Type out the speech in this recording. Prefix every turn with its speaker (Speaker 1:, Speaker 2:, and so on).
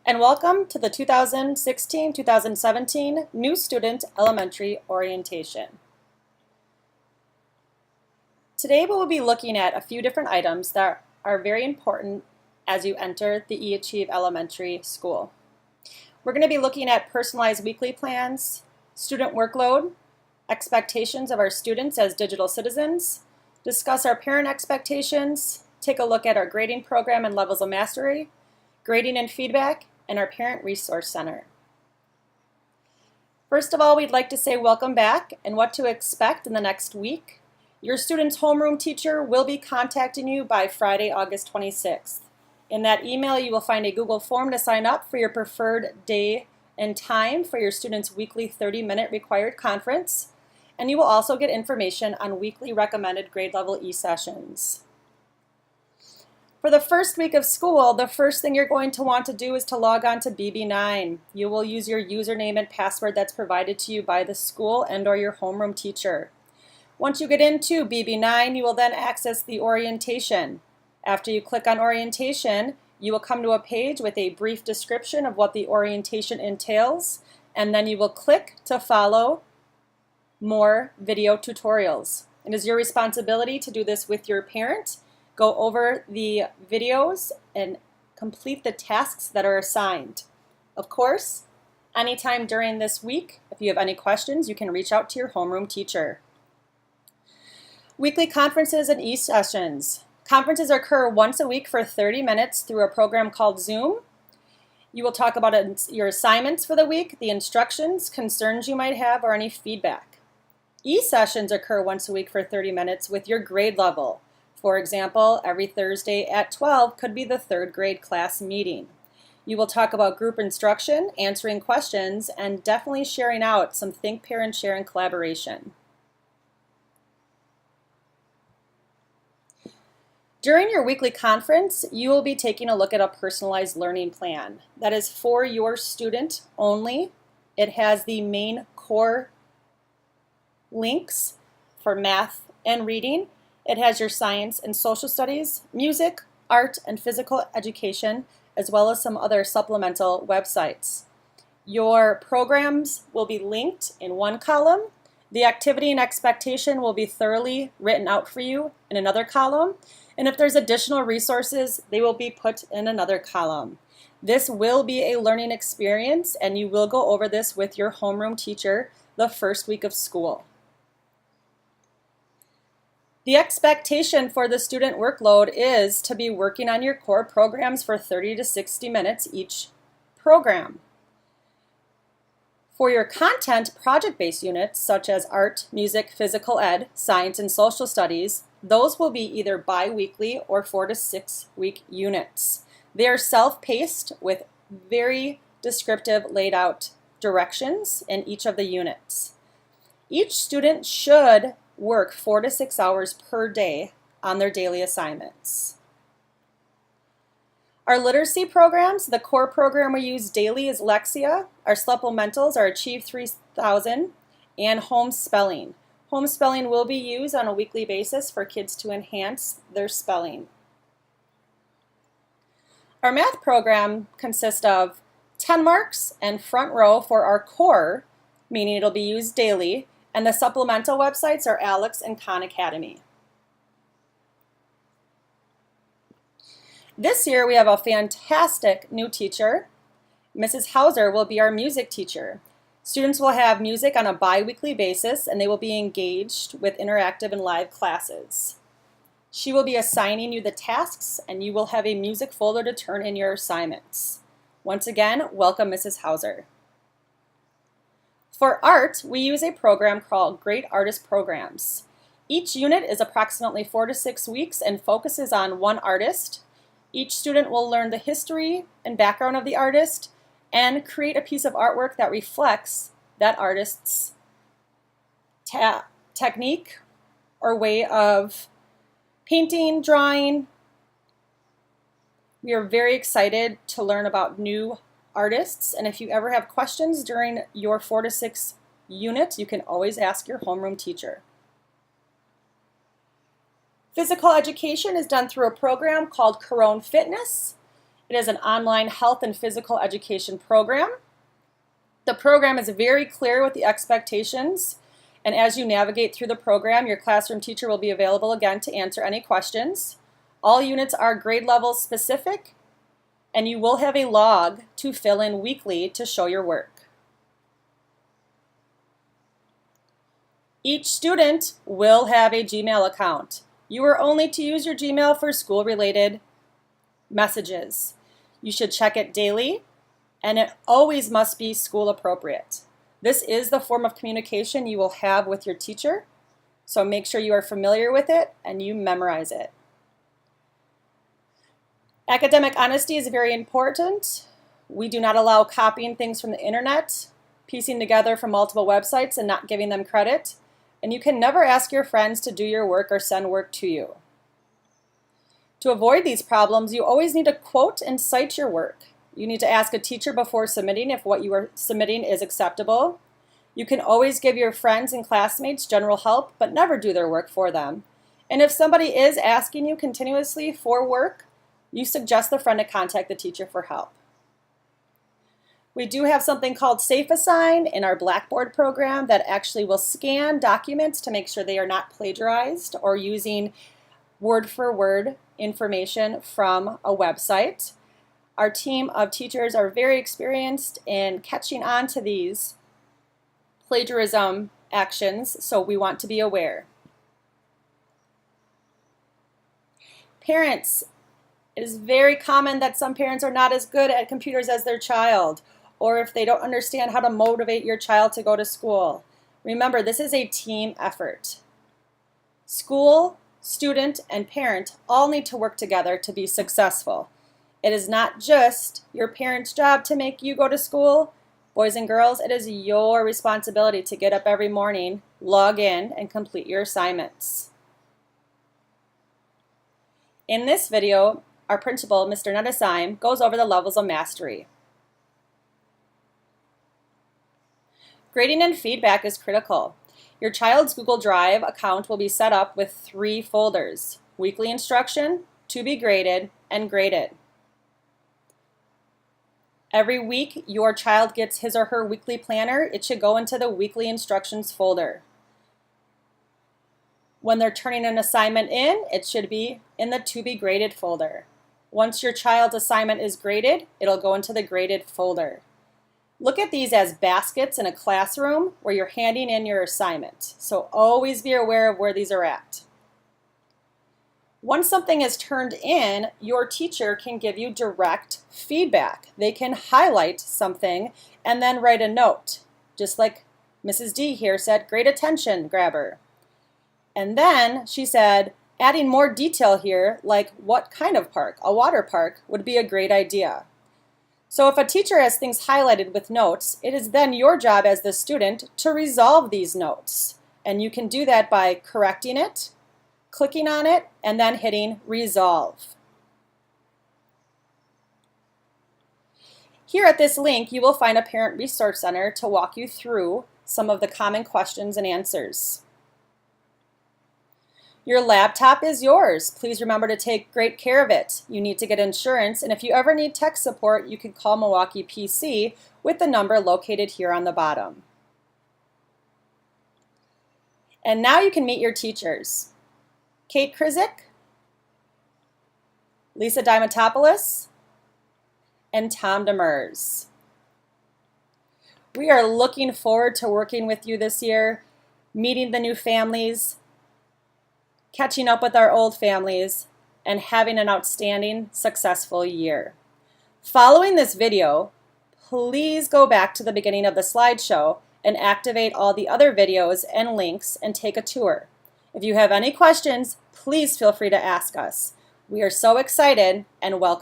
Speaker 1: And welcome to the 2016-2017 New Student Elementary Orientation. Today we will be looking at a few different items that are very important as you enter the eAchieve Elementary School. We're going to be looking at personalized weekly plans, student workload, expectations of our students as digital citizens, discuss our parent expectations, take a look at our grading program and levels of mastery, grading and feedback, and our Parent Resource Center. First of all, we'd like to say welcome back and what to expect in the next week. Your student's homeroom teacher will be contacting you by Friday, August 26th. In that email, you will find a Google form to sign up for your preferred day and time for your student's weekly 30-minute required conference, and you will also get information on weekly recommended grade level e-sessions. For the first week of school, the first thing you're going to want to do is to log on to BB9. You will use your username and password that's provided to you by the school and/or your homeroom teacher. Once you get into BB9, you will then access the orientation. After you click on orientation, you will come to a page with a brief description of what the orientation entails, and then you will click to follow more video tutorials. It is your responsibility to do this with your parent. Go over the videos and complete the tasks that are assigned. Of course, anytime during this week, if you have any questions, you can reach out to your homeroom teacher. Weekly conferences and e-sessions. Conferences occur once a week for 30 minutes through a program called Zoom. You will talk about your assignments for the week, the instructions, concerns you might have, or any feedback. E-sessions occur once a week for 30 minutes with your grade level. For example, every Thursday at 12 could be the third grade class meeting. You will talk about group instruction, answering questions, and definitely sharing out some Think, Pair, and Share and collaboration. During your weekly conference, you will be taking a look at a personalized learning plan that is for your student only. It has the main core links for math and reading. It has your science and social studies, music, art, and physical education, as well as some other supplemental websites. Your programs will be linked in one column. The activity and expectation will be thoroughly written out for you in another column. And if there's additional resources, they will be put in another column. This will be a learning experience, and you will go over this with your homeroom teacher the first week of school. The expectation for the student workload is to be working on your core programs for 30 to 60 minutes each program. For your content project-based units, such as art, music, physical ed, science, and social studies, those will be either bi-weekly or 4 to 6 week units. They are self-paced with very descriptive laid out directions in each of the units. Each student should work 4 to 6 hours per day on their daily assignments. Our literacy programs, the core program we use daily is Lexia. Our supplementals are Achieve 3000 and Home Spelling. Home Spelling will be used on a weekly basis for kids to enhance their spelling. Our math program consists of 10 marks and front row for our core, meaning it'll be used daily, and the supplemental websites are ALEKS and Khan Academy. This year we have a fantastic new teacher. Mrs. Hauser will be our music teacher. Students will have music on a bi-weekly basis, and they will be engaged with interactive and live classes. She will be assigning you the tasks, and you will have a music folder to turn in your assignments. Once again, welcome Mrs. Hauser. For art, we use a program called Great Artist Programs. Each unit is approximately 4 to 6 weeks and focuses on one artist. Each student will learn the history and background of the artist and create a piece of artwork that reflects that artist's technique or way of painting, drawing. We are very excited to learn about new artists, and if you ever have questions during your 4 to 6 units, you can always ask your homeroom teacher. Physical education is done through a program called Corone Fitness. It is an online health and physical education program. The program is very clear with the expectations, and as you navigate through the program, your classroom teacher will be available again to answer any questions. All units are grade level specific, and you will have a log to fill in weekly to show your work. Each student will have a Gmail account. You are only to use your Gmail for school-related messages. You should check it daily, and it always must be school appropriate. This is the form of communication you will have with your teacher, so make sure you are familiar with it and you memorize it. Academic honesty is very important. We do not allow copying things from the internet, piecing together from multiple websites and not giving them credit, and you can never ask your friends to do your work or send work to you. To avoid these problems, you always need to quote and cite your work. You need to ask a teacher before submitting if what you are submitting is acceptable. You can always give your friends and classmates general help, but never do their work for them. And if somebody is asking you continuously for work, you suggest the friend to contact the teacher for help. We do have something called SafeAssign in our Blackboard program that actually will scan documents to make sure they are not plagiarized or using word-for-word information from a website. Our team of teachers are very experienced in catching on to these plagiarism actions, so we want to be aware. Parents, it is very common that some parents are not as good at computers as their child, or if they don't understand how to motivate your child to go to school. Remember, this is a team effort. School, student, and parent all need to work together to be successful. It is not just your parent's job to make you go to school. Boys and girls, it is your responsibility to get up every morning, log in, and complete your assignments. In this video, our principal, Mr. Nettesheim, goes over the levels of mastery. Grading and feedback is critical. Your child's Google Drive account will be set up with 3 folders: weekly instruction, to be graded, and graded. Every week, your child gets his or her weekly planner. It should go into the weekly instructions folder. When they're turning an assignment in, it should be in the to be graded folder. Once your child's assignment is graded, it'll go into the graded folder. Look at these as baskets in a classroom where you're handing in your assignment. So always be aware of where these are at. Once something is turned in, your teacher can give you direct feedback. They can highlight something and then write a note, just like Mrs. D here said, great attention grabber. And then she said, adding more detail here, like what kind of park, a water park, would be a great idea. So if a teacher has things highlighted with notes, it is then your job as the student to resolve these notes. And you can do that by correcting it, clicking on it, and then hitting resolve. Here at this link, you will find a Parent Resource Center to walk you through some of the common questions and answers. Your laptop is yours. Please remember to take great care of it. You need to get insurance, and if you ever need tech support, you can call Milwaukee PC with the number located here on the bottom. And now you can meet your teachers. Kate Krizik, Lisa Diamantopoulos, and Tom Demers. We are looking forward to working with you this year, meeting the new families, catching up with our old families, and having an outstanding, successful year. Following this video, please go back to the beginning of the slideshow and activate all the other videos and links and take a tour. If you have any questions, please feel free to ask us. We are so excited and welcome.